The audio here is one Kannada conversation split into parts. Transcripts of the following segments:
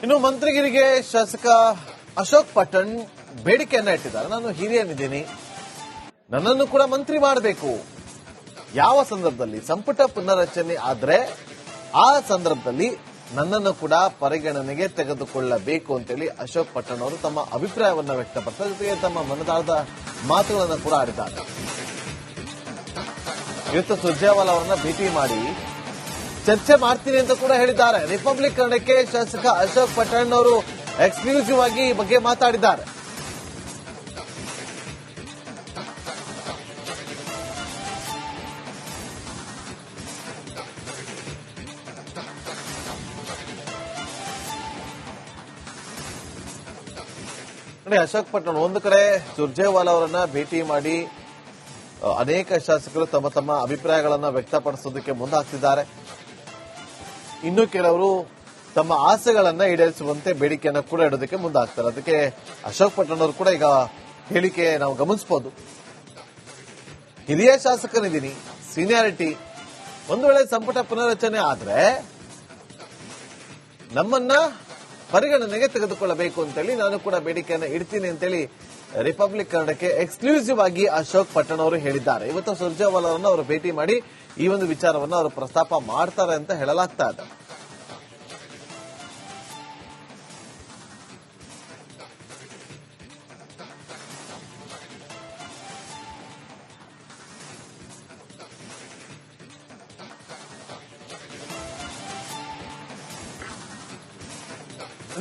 ಇನ್ನು ಮಂತ್ರಿಗಿರಿಗೆ ಶಾಸಕ ಅಶೋಕ್ ಪಟ್ಟಣ್ ಬೇಡಿಕೆಯನ್ನ ಇಟ್ಟಿದ್ದಾರೆ. ನಾನು ಹಿರಿಯನಿದ್ದೀನಿ, ನನ್ನನ್ನು ಕೂಡ ಮಂತ್ರಿ ಮಾಡಬೇಕು. ಯಾವ ಸಂದರ್ಭದಲ್ಲಿ ಸಂಪುಟ ಪುನರ್ರಚನೆ ಆದ್ರೆ ಆ ಸಂದರ್ಭದಲ್ಲಿ ನನ್ನನ್ನು ಕೂಡ ಪರಿಗಣನೆಗೆ ತೆಗೆದುಕೊಳ್ಳಬೇಕು ಅಂತೇಳಿ ಅಶೋಕ್ ಪಟ್ಟಣ್ ಅವರು ತಮ್ಮ ಅಭಿಪ್ರಾಯವನ್ನು ವ್ಯಕ್ತಪಡಿಸಿದ ಜೊತೆಗೆ ತಮ್ಮ ಮನದಾಳದ ಮಾತುಗಳನ್ನು ಕೂಡ ಆಡಿದ್ದಾರೆ. ಇವತ್ತು ಸುರ್ಜೇವಾಲಾ ಅವರನ್ನ ಭೇಟಿ ಮಾಡಿ ಚರ್ಚೆ ಮಾಡ್ತೀನಿ ಅಂತ ಕೂಡ ಹೇಳಿದ್ದಾರೆ. ರಿಪಬ್ಲಿಕ್ ಕನ್ನಡಕ್ಕೆ ಶಾಸಕ ಅಶೋಕ್ ಪಟ್ಟಣ್ ಅವರು ಎಕ್ಸ್ಕ್ಲೂಸಿವ್ ಆಗಿ ಈ ಬಗ್ಗೆ ಮಾತಾಡಿದ್ದಾರೆ. ಅಶೋಕ್ ಪಟ್ಟಣ್ ಒಂದು ಕಡೆ ಸುರ್ಜೇವಾಲಾ ಅವರನ್ನ ಭೇಟಿ ಮಾಡಿ ಅನೇಕ ಶಾಸಕರು ತಮ್ಮ ತಮ್ಮ ಅಭಿಪ್ರಾಯಗಳನ್ನ ವ್ಯಕ್ತಪಡಿಸೋದಕ್ಕೆ ಮುಂದಾಗ್ತಿದ್ದಾರೆ. ಇನ್ನು ಕೆಲವರು ತಮ್ಮ ಆಸೆಗಳನ್ನ ಈಡೇರಿಸುವಂತೆ ಬೇಡಿಕೆಯನ್ನು ಕೂಡ ಇಡೋದಕ್ಕೆ ಮುಂದಾಗ್ತಾರೆ. ಅದಕ್ಕೆ ಅಶೋಕ್ ಪಟ್ಟಣ್ ಅವರು ಕೂಡ ಈಗ ಹೇಳಿಕೆ ನಾವು ಗಮನಿಸಬಹುದು. ಹಿರಿಯ ಶಾಸಕನಿದ್ದೀನಿ, ಸೀನಿಯಾರಿಟಿ, ಒಂದು ವೇಳೆ ಸಂಪುಟ ಪುನರ್ರಚನೆ ಆದ್ರೆ ನಮ್ಮನ್ನ ಪರಿಗಣನೆಗೆ ತೆಗೆದುಕೊಳ್ಳಬೇಕು ಅಂತೇಳಿ ನಾನು ಕೂಡ ಬೇಡಿಕೆಯನ್ನು ಇಡ್ತೀನಿ ಅಂತೇಳಿ ರಿಪಬ್ಲಿಕ್ ಕನ್ನಡಕ್ಕೆ ಎಕ್ಸ್ಕ್ಲೂಸಿವ್ ಆಗಿ ಅಶೋಕ್ ಪಟ್ಟಣ್ ಅವರು ಹೇಳಿದ್ದಾರೆ. ಇವತ್ತು ಸುರ್ಜೇವಾಲಾ ಅವರನ್ನು ಅವರು ಭೇಟಿ ಮಾಡಿ ಈ ಒಂದು ವಿಚಾರವನ್ನು ಅವರು ಪ್ರಸ್ತಾಪ ಮಾಡ್ತಾರೆ ಅಂತ ಹೇಳಲಾಗ್ತಾ ಇದೆ.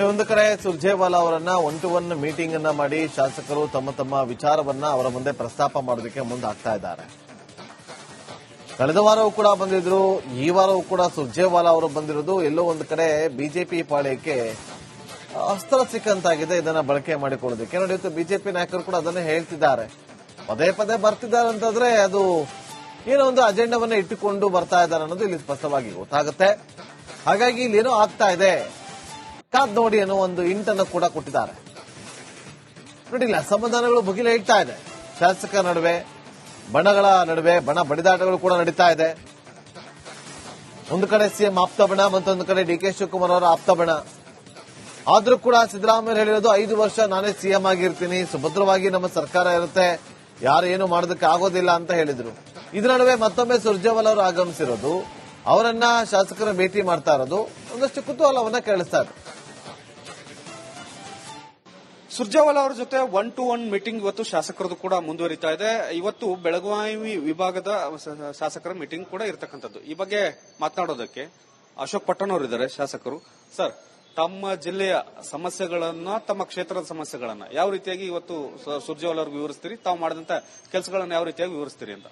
ಒಂದು ಕಡೆ ಸುರ್ಜೇವಾಲಾ ಅವರನ್ನ 1-to-1 ಮೀಟಿಂಗ್ ಅನ್ನ ಮಾಡಿ ಶಾಸಕರು ತಮ್ಮ ತಮ್ಮ ವಿಚಾರವನ್ನ ಅವರ ಮುಂದೆ ಪ್ರಸ್ತಾಪ ಮಾಡೋದಕ್ಕೆ ಮುಂದಾಗ್ತಾ ಇದ್ದಾರೆ. ಕಳೆದ ವಾರವೂ ಕೂಡ ಬಂದಿದ್ರು, ಈ ವಾರವೂ ಕೂಡ ಸುರ್ಜೇವಾಲಾ ಅವರು ಬಂದಿರೋದು ಎಲ್ಲೋ ಒಂದು ಕಡೆ ಬಿಜೆಪಿ ಪಾಳ್ಯಕ್ಕೆ ಅಸ್ತ್ರ ಸಿಕ್ಕಂತಾಗಿದೆ. ಇದನ್ನ ಬಳಕೆ ಮಾಡಿಕೊಳ್ಳೋದಕ್ಕೆ ನೋಡಿ, ಇವತ್ತು ಬಿಜೆಪಿ ನಾಯಕರು ಕೂಡ ಅದನ್ನೇ ಹೇಳ್ತಿದ್ದಾರೆ. ಪದೇ ಪದೇ ಬರ್ತಿದ್ದಾರೆ ಅಂತಂದ್ರೆ ಅದು ಏನೋ ಒಂದು ಅಜೆಂಡಾವನ್ನ ಇಟ್ಟುಕೊಂಡು ಬರ್ತಾ ಇದ್ದಾರೆ ಅನ್ನೋದು ಇಲ್ಲಿ ಸ್ಪಷ್ಟವಾಗಿ ಗೊತ್ತಾಗುತ್ತೆ. ಹಾಗಾಗಿ ಇಲ್ಲೇನೋ ಆಗ್ತಾ ಇದೆ, ಕಾದ್ ನೋಡಿ ಅನ್ನೋ ಒಂದು ಇಂಟನ್ನು ಕೂಡ ಕೊಟ್ಟಿದ್ದಾರೆ. ನೋಡಿಲ್ಲ, ಅಸಮಾಧಾನಗಳು ಭುಗಿಲ ಇಡ್ತಾ ಇದೆ. ಶಾಸಕರ ನಡುವೆ, ಬಣಗಳ ನಡುವೆ ಬಣ ಬಡಿದಾಟಗಳು ಕೂಡ ನಡೀತಾ ಇದೆ. ಒಂದು ಕಡೆ ಸಿಎಂ ಆಪ್ತ ಬಣ, ಮತ್ತೊಂದು ಕಡೆ ಡಿಕೆ ಶಿವಕುಮಾರ್ ಅವರ ಆಪ್ತ ಬಣ. ಆದ್ರೂ ಕೂಡ ಸಿದ್ದರಾಮಯ್ಯ ಹೇಳಿರೋದು 5 ವರ್ಷ ನಾನೇ ಸಿಎಂ ಆಗಿರ್ತೀನಿ, ಸುಭದ್ರವಾಗಿ ನಮ್ಮ ಸರ್ಕಾರ ಇರುತ್ತೆ, ಯಾರು ಏನು ಮಾಡೋದಕ್ಕೆ ಆಗೋದಿಲ್ಲ ಅಂತ ಹೇಳಿದ್ರು. ಇದ್ರ ನಡುವೆ ಮತ್ತೊಮ್ಮೆ ಸುರ್ಜೇವಾಲಾ ಅವರು ಆಗಮಿಸಿರೋದು, ಅವರನ್ನ ಶಾಸಕರ ಭೇಟಿ ಮಾಡ್ತಾ ಇರೋದು ಒಂದಷ್ಟು ಕುತೂಹಲವನ್ನ ಕೇಳಿಸ್ತಾ ಇದೆ. ಸುರ್ಜೇವಾಲಾ ಅವರ ಜೊತೆ 1-to-1 ಮೀಟಿಂಗ್ ಇವತ್ತು ಶಾಸಕರದು ಕೂಡ ಮುಂದುವರಿತಾ ಇದೆ. ಇವತ್ತು ಬೆಳಗಾವಿ ವಿಭಾಗದ ಶಾಸಕರ ಮೀಟಿಂಗ್ ಕೂಡ ಇರತಕ್ಕಂಥದ್ದು. ಈ ಬಗ್ಗೆ ಮಾತನಾಡೋದಕ್ಕೆ ಅಶೋಕ್ ಪಟ್ಟಣ್ ಅವರು ಇದ್ದಾರೆ, ಶಾಸಕರು. ಸರ್, ತಮ್ಮ ಜಿಲ್ಲೆಯ ಸಮಸ್ಯೆಗಳನ್ನ, ತಮ್ಮ ಕ್ಷೇತ್ರದ ಸಮಸ್ಯೆಗಳನ್ನ ಯಾವ ರೀತಿಯಾಗಿ ಇವತ್ತು ಸುರ್ಜೇವಾಲಾ ಅವ್ರಿಗೆ ವಿವರಿಸ್ತೀರಿ? ತಾವು ಮಾಡಿದಂತ ಕೆಲಸಗಳನ್ನ ಯಾವ ರೀತಿಯಾಗಿ ವಿವರಿಸ್ತೀರಿ ಅಂತ?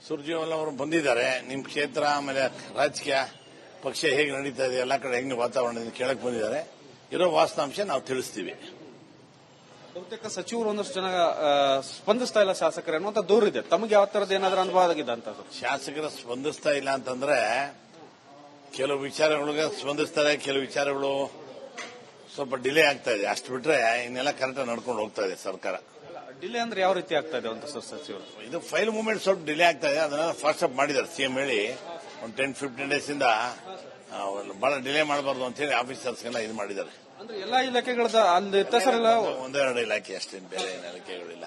ಸುರ್ಜೇವಾಲಾ ಅವರು ಬಂದಿದ್ದಾರೆ. ನಿಮ್ ಕ್ಷೇತ್ರ, ಆಮೇಲೆ ರಾಜಕೀಯ ಪಕ್ಷ ಹೇಗೆ ನಡೀತಾ ಇದೆ, ಎಲ್ಲಾ ಕಡೆ ಹೆಂಗೆ ವಾತಾವರಣ ಕೇಳಕ್ ಬಂದಿದ್ದಾರೆ. ಇರೋ ವಾಸ್ತವಾಂಶ ನಾವು ತಿಳಿಸ್ತೀವಿ. ಬಹುತೇಕ ಸಚಿವರು ಒಂದಷ್ಟು ಜನ ಸ್ಪಂದಿಸ್ತಾ ಇಲ್ಲ ಶಾಸಕರು ಅನ್ನುವಂತ ದೂರಿದೆ. ತಮಗೆ ಯಾವ ತರದ ಏನಾದ್ರೂ ಅನುಭವ ಆಗಿದೆ ಅಂತ? ಶಾಸಕರ ಸ್ಪಂದಿಸ್ತಾ ಇಲ್ಲ ಅಂತಂದ್ರೆ ಕೆಲವು ವಿಚಾರಗಳಿಗೆ ಸ್ಪಂದಿಸ್ತಾರೆ, ಕೆಲವು ವಿಚಾರಗಳು ಸ್ವಲ್ಪ ಡಿಲೇ ಆಗ್ತಾ ಇದೆ. ಅಷ್ಟು ಬಿಟ್ರೆ ಇನ್ನೆಲ್ಲ ಕರೆಕ್ಟ್ ನಡ್ಕೊಂಡು ಹೋಗ್ತಾ ಇದೆ ಸರ್ಕಾರ. ಡಿಲೇ ಅಂದ್ರೆ ಯಾವ ರೀತಿ ಆಗ್ತಾ ಇದೆ ಅಂತ ಸಚಿವರು? ಇದು ಫೈಲ್ ಮೂವ್ಮೆಂಟ್ ಸ್ವಲ್ಪ ಡಿಲೇ ಆಗ್ತಾ ಇದೆ. ಅದನ್ನ ಫಾಸ್ಟ್ ಅಪ್ ಮಾಡಿದ್ದಾರೆ ಸಿಎಂ ಹೇಳಿ. ಒಂದು 10-15 ಡೇಸ್ ಇಂದ ಬಹಳ ಡಿಲೇ ಮಾಡಬಾರ್ದು ಅಂತ ಹೇಳಿ ಆಫೀಸರ್ಸ್ಗೆಲ್ಲ ಇದು ಮಾಡಿದ್ದಾರೆ. ಅಂದ್ರೆ ಎಲ್ಲಾ ಇಲಾಖೆಗಳದ ಅಲ್ಲಿ ಇರ್ತಲ್ಲ, ಒಂದೆರಡು ಇಲಾಖೆ ಅಷ್ಟೇ, ಬೇರೆ ಇಲಾಖೆಗಳಿಲ್ಲ.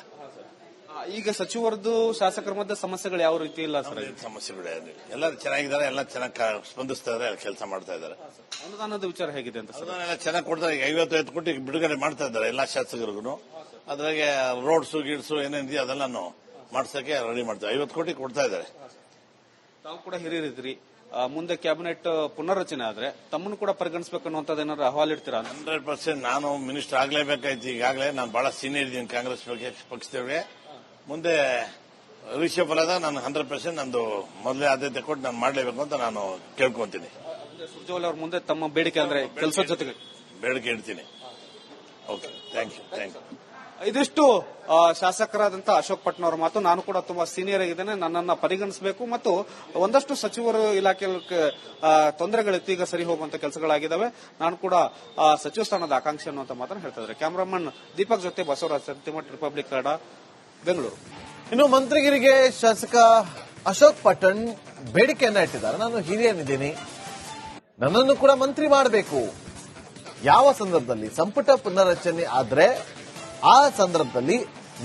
ಈಗ ಸಚಿವರದ್ದು ಶಾಸಕರ ಮಧ್ಯೆ ಸಮಸ್ಯೆಗಳು ಯಾವ ರೀತಿ ಇಲ್ಲ ಸರ್? ಸಮಸ್ಯೆಗಳು ಎಲ್ಲರೂ ಚೆನ್ನಾಗಿದ್ದಾರೆ, ಎಲ್ಲ ಚೆನ್ನಾಗಿ ಸ್ಪಂದಿಸ್ತಾ ಇದ್ದಾರೆ, ಕೆಲಸ ಮಾಡ್ತಾ ಇದ್ದಾರೆ. ಅನುದಾನದ ವಿಚಾರ ಹೇಗಿದೆ ಅಂತ ಸರ್? ಅನುದಾನ ಎಲ್ಲ ಚೆನ್ನಾಗಿ ಕೊಡ್ತಾರೆ. 55 ಕೋಟಿ ಬಿಡುಗಡೆ ಮಾಡ್ತಾ ಇದ್ದಾರೆ ಎಲ್ಲಾ ಶಾಸಕರಿಗೂ. ಅದ್ರಾಗೆ ರೋಡ್ಸು ಗಿಡ್ಸು ಏನೇನಿದೆಯೋ ಅದೆಲ್ಲಾನು ಮಾಡ್ಸಕ್ಕೆ ರೆಡಿ ಮಾಡ್ತಾರೆ. 50 ಕೋಟಿ ಕೊಡ್ತಾ ಇದ್ದಾರೆ. ತಾವು ಕೂಡ ಹಿರಿಯರಿದ್ರಿ, ಮುಂದೆ ಕ್ಯಾಬಿನೆಟ್ ಪುನರ್ರಚನೆ ಆದ್ರೆ ತಮ್ಮನ್ನು ಕೂಡ ಪರಿಗಣಿಸಬೇಕು ಅನ್ನುವಂಥದ್ದು ಏನಾದ್ರು ಅಹವಾಲು ಇಡ್ತೀರಾ? 100% ನಾನು ಮಿನಿಸ್ಟರ್ ಆಗ್ಲೇಬೇಕಾಯ್ತು. ಈಗಾಗಲೇ ನಾನು ಬಹಳ ಸೀನಿಯರ್ ಇದ್ದೀನಿ ಕಾಂಗ್ರೆಸ್ ಪಕ್ಷದವ್ರಿಗೆ. ಮುಂದೆ ರಿಷಫಲದ ನಾನು 100% ನಂದು ಮೊದಲೇ ಆದ್ಯತೆ ಕೊಟ್ಟು ನಾನು ಮಾಡಲೇಬೇಕು ಅಂತ ನಾನು ಕೇಳ್ಕೊಂತೀನಿ. ಸುರ್ಜೇವಾಲಾ ಅವ್ರ ಮುಂದೆ ತಮ್ಮ ಬೇಡಿಕೆ ಅಂದ್ರೆ ಕೆಲಸದ ಜೊತೆಗೆ ಬೇಡಿಕೆ ಇಡ್ತೀನಿ. Okay, thank you. ಇದಿಷ್ಟು ಶಾಸಕರಾದಂತ ಅಶೋಕ್ ಪಟ್ಟಣ್ ಅವರ ಮಾತು. ನಾನು ಕೂಡ ತುಂಬಾ ಸೀನಿಯರ್ ಆಗಿದ್ದೇನೆ, ನನ್ನನ್ನ ಪರಿಗಣಿಸಬೇಕು ಮತ್ತು ಒಂದಷ್ಟು ಸಚಿವರು ಇಲಾಖೆಯಲ್ಲಿ ತೊಂದರೆಗಳಿತ್ತು, ಈಗ ಸರಿ ಹೋಗುವಂತ ಕೆಲಸಗಳಾಗಿದ್ದಾವೆ, ನಾನು ಕೂಡ ಸಚಿವ ಸ್ಥಾನದ ಆಕಾಂಕ್ಷಿ ಅನ್ನುವಂತ ಮಾತನ್ನು ಹೇಳ್ತಾ ಇದ್ದಾರೆ. ಕ್ಯಾಮರಾಮನ್ ದೀಪಕ್ ಜೊತೆ ಬಸವರಾಜ್ ಸತ್ಯಮಠ, ರಿಪಬ್ಲಿಕ್ ಕನ್ನಡ, ಬೆಂಗಳೂರು. ಇನ್ನು ಮಂತ್ರಿಗಿರಿಗೆ ಶಾಸಕ ಅಶೋಕ್ ಪಟ್ಟಣ್ ಬೇಡಿಕೆಯನ್ನ ಇಟ್ಟಿದ್ದಾರೆ. ನಾನು ಹಿರಿಯನಿದ್ದೀನಿ, ನನ್ನನ್ನು ಕೂಡ ಮಂತ್ರಿ ಮಾಡಬೇಕು. ಯಾವ ಸಂದರ್ಭದಲ್ಲಿ ಸಂಪುಟ ಪುನರ್ರಚನೆ ಆದ್ರೆ ಆ ಸಂದರ್ಭದಲ್ಲಿ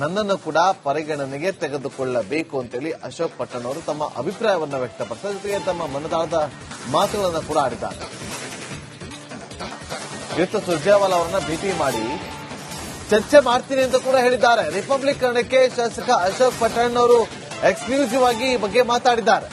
ನನ್ನನ್ನು ಕೂಡ ಪರಿಗಣನೆಗೆ ತೆಗೆದುಕೊಳ್ಳಬೇಕು ಅಂತೇಳಿ ಅಶೋಕ್ ಪಟ್ಟಣ್ ಅವರು ತಮ್ಮ ಅಭಿಪ್ರಾಯವನ್ನ ವ್ಯಕ್ತಪಡಿಸಿದ ಜೊತೆಗೆ ತಮ್ಮ ಮನದಾಳದ ಮಾತುಗಳನ್ನು ಕೂಡ ಆಡಿದ್ದಾರೆ. ಇವತ್ತು ಸುರ್ಜೇವಾಲಾ ಅವರನ್ನ ಭೇಟಿ ಮಾಡಿ ಚರ್ಚೆ ಮಾಡ್ತೀನಿ ಅಂತ ಕೂಡ ಹೇಳಿದ್ದಾರೆ. ರಿಪಬ್ಲಿಕ್ ಕನ್ನಡಕ್ಕೆ ಶಾಸಕ ಅಶೋಕ್ ಪಟ್ಟಣ್ ಅವರು ಎಕ್ಸ್ಕ್ಲೂಸಿವ್ ಆಗಿ ಈ ಬಗ್ಗೆ ಮಾತಾಡಿದ್ದಾರೆ.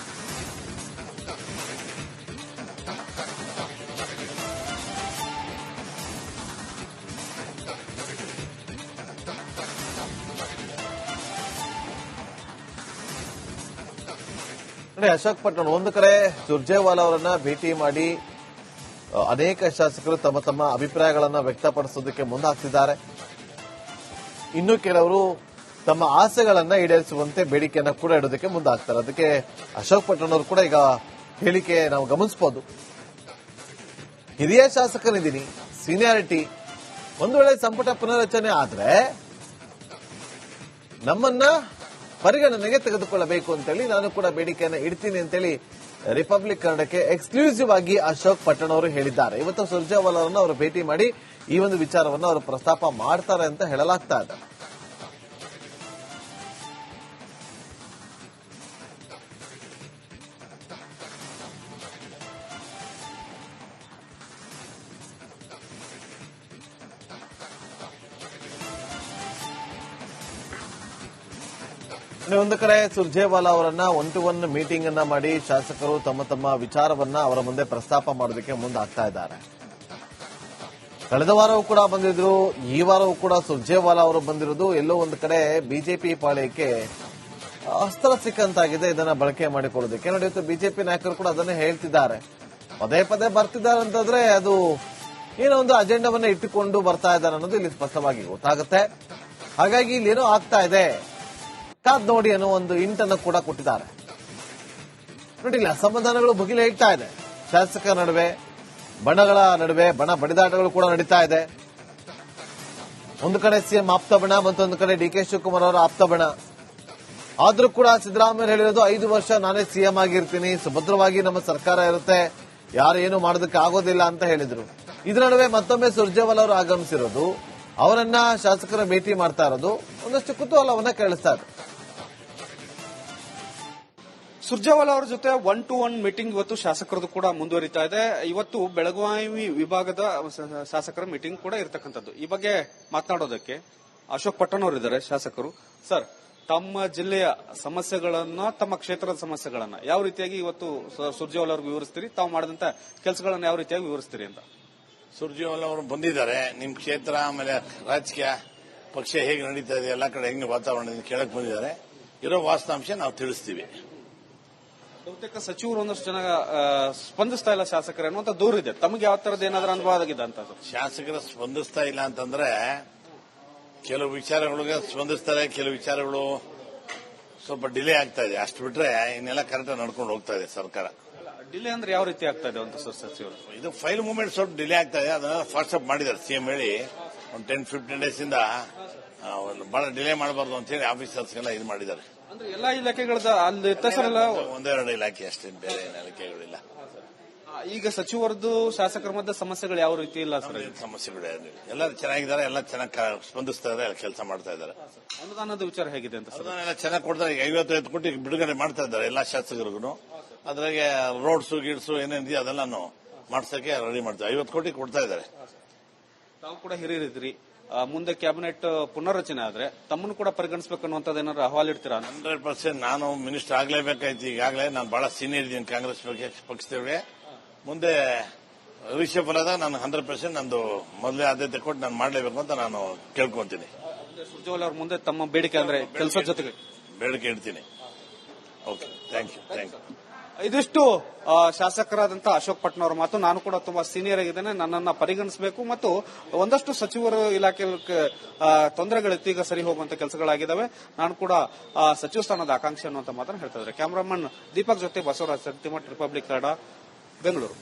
ಅಶೋಕ್ ಪಟ್ಟಣ್ ಒಂದು ಕಡೆ ಸುರ್ಜೇವಾಲಾ ಅವರನ್ನ ಭೇಟಿ ಮಾಡಿ ಅನೇಕ ಶಾಸಕರು ತಮ್ಮ ತಮ್ಮ ಅಭಿಪ್ರಾಯಗಳನ್ನು ವ್ಯಕ್ತಪಡಿಸೋದಕ್ಕೆ ಮುಂದಾಗ್ತಿದ್ದಾರೆ. ಇನ್ನು ಕೆಲವರು ತಮ್ಮ ಆಸೆಗಳನ್ನ ಈಡೇರಿಸುವಂತೆ ಬೇಡಿಕೆಯನ್ನ ಕೂಡ ಇಡೋದಕ್ಕೆ ಮುಂದಾಗ್ತಾರೆ. ಅದಕ್ಕೆ ಅಶೋಕ್ ಪಟ್ಟಣ್ ಅವರು ಕೂಡ ಈಗ ಹೇಳಿಕೆ ನಾವು ಗಮನಿಸಬಹುದು. ಹಿರಿಯ ಶಾಸಕನಿದ್ದೀನಿ, ಸೀನಿಯಾರಿಟಿ, ಒಂದು ವೇಳೆ ಸಂಪುಟ ಪುನರ್ರಚನೆ ಆದ್ರೆ ನಮ್ಮನ್ನ ಪರಿಗಣನೆಗೆ ತೆಗೆದುಕೊಳ್ಳಬೇಕು ಅಂತೇಳಿ ನಾನು ಕೂಡ ಬೇಡಿಕೆಯನ್ನು ಇಡ್ತೀನಿ ಅಂತೇಳಿ ರಿಪಬ್ಲಿಕ್ ಕನ್ನಡಕ್ಕೆ ಎಕ್ಸ್ಕ್ಲೂಸಿವ್ ಆಗಿ ಅಶೋಕ್ ಪಟ್ಟಣ್ ಅವರು ಹೇಳಿದ್ದಾರೆ. ಇವತ್ತು ಸುರ್ಜೇವಾಲಾ ಅವರನ್ನು ಅವರು ಭೇಟಿ ಮಾಡಿ ಈ ಒಂದು ವಿಚಾರವನ್ನು ಅವರು ಪ್ರಸ್ತಾಪ ಮಾಡ್ತಾರೆ ಅಂತ ಹೇಳಲಾಗ್ತಾ ಇದೆ. ಒಂದು ಕಡೆ ಸುರ್ಜೇವಾಲಾ ಅವರನ್ನ 1-to-1 ಮೀಟಿಂಗ್ ಅನ್ನ ಮಾಡಿ ಶಾಸಕರು ತಮ್ಮ ತಮ್ಮ ವಿಚಾರವನ್ನ ಅವರ ಮುಂದೆ ಪ್ರಸ್ತಾಪ ಮಾಡೋದಕ್ಕೆ ಮುಂದಾಗ್ತಾ ಇದ್ದಾರೆ. ಕಳೆದ ವಾರವೂ ಕೂಡ ಬಂದಿದ್ರು, ಈ ವಾರವೂ ಕೂಡ ಸುರ್ಜೇವಾಲಾ ಅವರು ಬಂದಿರೋದು ಎಲ್ಲೋ ಒಂದು ಕಡೆ ಬಿಜೆಪಿ ಪಾಳ್ಯಕ್ಕೆ ಅಸ್ತ್ರ ಸಿಕ್ಕಂತಾಗಿದೆ ಇದನ್ನ ಬಳಕೆ ಮಾಡಿಕೊಳ್ಳೋದಕ್ಕೆ. ನೋಡಿ, ಇವತ್ತು ಬಿಜೆಪಿ ನಾಯಕರು ಕೂಡ ಅದನ್ನೇ ಹೇಳ್ತಿದ್ದಾರೆ. ಪದೇ ಪದೇ ಬರ್ತಿದ್ದಾರೆ ಅಂತಂದ್ರೆ ಅದು ಏನೋ ಒಂದು ಅಜೆಂಡಾವನ್ನ ಇಟ್ಟುಕೊಂಡು ಬರ್ತಾ ಇದ್ದಾರೆ ಅನ್ನೋದು ಇಲ್ಲಿ ಸ್ಪಷ್ಟವಾಗಿ ಗೊತ್ತಾಗುತ್ತೆ. ಹಾಗಾಗಿ ಇಲ್ಲಿ ಏನೋ ಆಗ್ತಾ ಇದೆ, ಕಾದ್ ನೋಡಿ ಅನ್ನೋ ಒಂದು ಇಂಟನ್ನು ಕೂಡ ಕೊಟ್ಟಿದ್ದಾರೆ. ನೋಡಿಲ್ಲ, ಅಸಮಾಧಾನಗಳು ಭುಗಿಲೆ ಇಡ್ತಾ ಇದೆ. ಶಾಸಕರ ನಡುವೆ, ಬಣಗಳ ನಡುವೆ ಬಣ ಬಡಿದಾಟಗಳು ಕೂಡ ನಡೀತಾ ಇದೆ. ಒಂದು ಕಡೆ ಸಿಎಂ ಆಪ್ತ ಬಣ, ಮತ್ತೊಂದು ಕಡೆ ಡಿ ಕೆ ಶಿವಕುಮಾರ್ ಅವರ ಆಪ್ತ ಬಣ. ಆದ್ರೂ ಕೂಡ ಸಿದ್ದರಾಮಯ್ಯ ಹೇಳಿರೋದು 5 ವರ್ಷ ನಾನೇ ಸಿಎಂ ಆಗಿರ್ತೀನಿ, ಸುಭದ್ರವಾಗಿ ನಮ್ಮ ಸರ್ಕಾರ ಇರುತ್ತೆ, ಯಾರು ಏನು ಮಾಡೋದಕ್ಕೆ ಆಗೋದಿಲ್ಲ ಅಂತ ಹೇಳಿದ್ರು. ಇದರ ನಡುವೆ ಮತ್ತೊಮ್ಮೆ ಸುರ್ಜೇವಾಲಾ ಅವರು ಆಗಮಿಸಿರೋದು, ಅವರನ್ನ ಶಾಸಕರ ಭೇಟಿ ಮಾಡ್ತಾ ಇರೋದು ಒಂದಷ್ಟು ಕುತೂಹಲವನ್ನ ಕೇಳಿಸ್ತಾ ಇದೆ. ಸುರ್ಜೇವಾಲಾ ಅವರ ಜೊತೆ 1-to-1 ಮೀಟಿಂಗ್ ಇವತ್ತು ಶಾಸಕರದು ಕೂಡ ಮುಂದುವರಿತಾ ಇದೆ. ಇವತ್ತು ಬೆಳಗಾವಿ ವಿಭಾಗದ ಶಾಸಕರ ಮೀಟಿಂಗ್ ಕೂಡ ಇರತಕ್ಕಂಥದ್ದು. ಈ ಬಗ್ಗೆ ಮಾತನಾಡೋದಕ್ಕೆ ಅಶೋಕ್ ಪಟ್ಟಣ್ ಅವರು ಇದ್ದಾರೆ, ಶಾಸಕರು. ಸರ್, ತಮ್ಮ ಜಿಲ್ಲೆಯ ಸಮಸ್ಯೆಗಳನ್ನ, ತಮ್ಮ ಕ್ಷೇತ್ರದ ಸಮಸ್ಯೆಗಳನ್ನ ಯಾವ ರೀತಿಯಾಗಿ ಇವತ್ತು ಸುರ್ಜೇವಾಲಾ ಅವ್ರಿಗೆ ವಿವರಿಸ್ತೀರಿ? ತಾವು ಮಾಡಿದಂತ ಕೆಲಸಗಳನ್ನ ಯಾವ ರೀತಿಯಾಗಿ ವಿವರಿಸ್ತೀರಿ ಅಂತ? ಸುರ್ಜೇವಾಲಾ ಅವರು ಬಂದಿದ್ದಾರೆ. ನಿಮ್ ಕ್ಷೇತ್ರ, ಆಮೇಲೆ ರಾಜಕೀಯ ಪಕ್ಷ ಹೇಗೆ ನಡೀತಾ ಇದೆ, ಎಲ್ಲಾ ಕಡೆ ಹೆಂಗೆ ವಾತಾವರಣ ಕೇಳಕ್ ಬಂದಿದ್ದಾರೆ. ಇರೋ ವಾಸ್ತವಾಂಶ ನಾವು ತಿಳಿಸ್ತೀವಿ. ಬಹುತೇಕ ಸಚಿವರು ಒಂದಷ್ಟು ಜನ ಸ್ಪಂದಿಸ್ತಾ ಇಲ್ಲ ಶಾಸಕರು ಅನ್ನುವಂತ ದೂರ ಇದೆ. ತಮಗೆ ಯಾವ ತರದ ಏನಾದ್ರೂ ಅನುಭವ ಆಗಿದೆ ಅಂತ? ಶಾಸಕರು ಸ್ಪಂದಿಸ್ತಾ ಇಲ್ಲ ಅಂತಂದ್ರೆ ಕೆಲವು ವಿಚಾರಗಳಿಗೆ ಸ್ಪಂದಿಸ್ತಾರೆ, ಕೆಲವು ವಿಚಾರಗಳು ಸ್ವಲ್ಪ ಡಿಲೇ ಆಗ್ತಾ ಇದೆ. ಅಷ್ಟು ಬಿಟ್ರೆ ಇನ್ನೆಲ್ಲ ಕರೆಕ್ಟ್ ನಡ್ಕೊಂಡು ಹೋಗ್ತಾ ಇದೆ ಸರ್ಕಾರ. ಡಿಲೇ ಅಂದ್ರೆ ಯಾವ ರೀತಿ ಆಗ್ತಾ ಇದೆ ಅಂತ ಸಚಿವರು? ಇದು ಫೈಲ್ ಮೂವ್ಮೆಂಟ್ ಸ್ವಲ್ಪ ಡಿಲೇ ಆಗ್ತಾ ಇದೆ. ಅದನ್ನ ಫಾಸ್ಟ್ ಅಪ್ ಮಾಡಿದ್ದಾರೆ ಸಿಎಂ ಹೇಳಿ. ಒಂದು 10-15 ಡೇಸ್ ಇಂದ ಬಹಳ ಡಿಲೇ ಮಾಡಬಾರ್ದು ಅಂತ ಹೇಳಿ ಆಫೀಸರ್ಸ್ಗೆಲ್ಲ ಇದು ಮಾಡಿದ್ದಾರೆ. ಅಂದ್ರೆ ಎಲ್ಲಾ ಇಲಾಖೆಗಳದ ಅಲ್ಲಿ ಹೆಸರೆಲ್ಲ ಒಂದೆರಡು ಇಲಾಖೆ ಅಷ್ಟೇ, ಬೇರೆ ಇಲಾಖೆಗಳಿಲ್ಲ. ಈಗ ಸಚಿವರದ್ದು ಶಾಸಕರ ಮಧ್ಯೆ ಸಮಸ್ಯೆಗಳು ಯಾವ ರೀತಿ ಇಲ್ಲ ಸರ್? ಸಮಸ್ಯೆಗಳು ಎಲ್ಲರೂ ಚೆನ್ನಾಗಿದ್ದಾರೆ, ಎಲ್ಲ ಚೆನ್ನಾಗಿ ಸ್ಪಂದಿಸ್ತಾ ಇದ್ದಾರೆ, ಎಲ್ಲ ಕೆಲಸ ಮಾಡ್ತಾ ಇದ್ದಾರೆ. ಅನುದಾನದ ವಿಚಾರ ಹೇಗಿದೆ ಅಂತ? ಅನುದಾನ ಚೆನ್ನಾಗಿ ಕೊಡ್ತಾರೆ. ಈಗ 55 ಕೋಟಿ ಬಿಡುಗಡೆ ಮಾಡ್ತಾ ಇದ್ದಾರೆ ಎಲ್ಲಾ ಶಾಸಕರಿಗೂ. ಅದ್ರಾಗೆ ರೋಡ್ಸು ಗಿಡ್ಸು ಏನೇನಿದೆಯೋ ಅದೆಲ್ಲಾನು ಮಾಡ್ಸಕ್ಕೆ ರೆಡಿ ಮಾಡ್ತಾರೆ. 50 ಕೋಟಿ ಕೊಡ್ತಾ ಇದ್ದಾರೆ. ತಾವು ಕೂಡ ಹಿರಿಯರಿದ್ರಿ, ಮುಂದೆ ಕ್ಯಾಬಿನೆಟ್ ಪುನರ್ರಚನೆ ಆದ್ರೆ ತಮ್ಮನ್ನು ಕೂಡ ಪರಿಗಣಿಸಬೇಕು ಅನ್ನುವಂಥದ್ದು ಏನಾದ್ರು ಅಹವಾಲು ಇಡ್ತೀರಾ? 100% ನಾನು ಮಿನಿಸ್ಟರ್ ಆಗ್ಲೇಬೇಕಾಯ್ತು. ಈಗಾಗಲೇ ನಾನು ಬಹಳ ಸೀನಿಯರ್ ಇದ್ದೀನಿ ಕಾಂಗ್ರೆಸ್ ಪಕ್ಷದವ್ರಿಗೆ. ಮುಂದೆ ರಿಷಫಲದ ನಾನು 100% ನಂದು ಮೊದಲೇ ಆದ್ಯತೆ ಕೊಟ್ಟು ನಾನು ಮಾಡಲೇಬೇಕು ಅಂತ ನಾನು ಕೇಳ್ಕೊಂತೀನಿ. ಸುರ್ಜೇವಾಲಾ ಅವ್ರ ಮುಂದೆ ತಮ್ಮ ಬೇಡಿಕೆ ಅಂದ್ರೆ ಕೆಲಸದ ಜೊತೆಗೆ ಬೇಡಿಕೆ ಇಡ್ತೀನಿ. Okay, thank you. ಇದಿಷ್ಟು ಶಾಸಕರಾದಂತಹ ಅಶೋಕ್ ಪಟ್ಟಣ್ ಅವರ ಮಾತು. ನಾನು ಕೂಡ ತುಂಬಾ ಸೀನಿಯರ್ ಆಗಿದ್ದೇನೆ, ನನ್ನನ್ನ ಪರಿಗಣಿಸಬೇಕು ಮತ್ತು ಒಂದಷ್ಟು ಸಚಿವರು ಇಲಾಖೆ ತೊಂದರೆಗಳಿತ್ತು, ಈಗ ಸರಿ ಹೋಗುವಂತ ಕೆಲಸಗಳಾಗಿದ್ದಾವೆ. ನಾನು ಕೂಡ ಸಚಿವ ಸ್ಥಾನದ ಆಕಾಂಕ್ಷೆ ಅನ್ನುವಂತ ಮಾತನ್ನು ಹೇಳ್ತಾ ಇದ್ದಾರೆ. ಕ್ಯಾಮರಾಮನ್ ದೀಪಕ್ ಜೊತೆ ಬಸವರಾಜ್, ಸತ್ಯಮಠ್, ರಿಪಬ್ಲಿಕ್ ಕನ್ನಡ, ಬೆಂಗಳೂರು.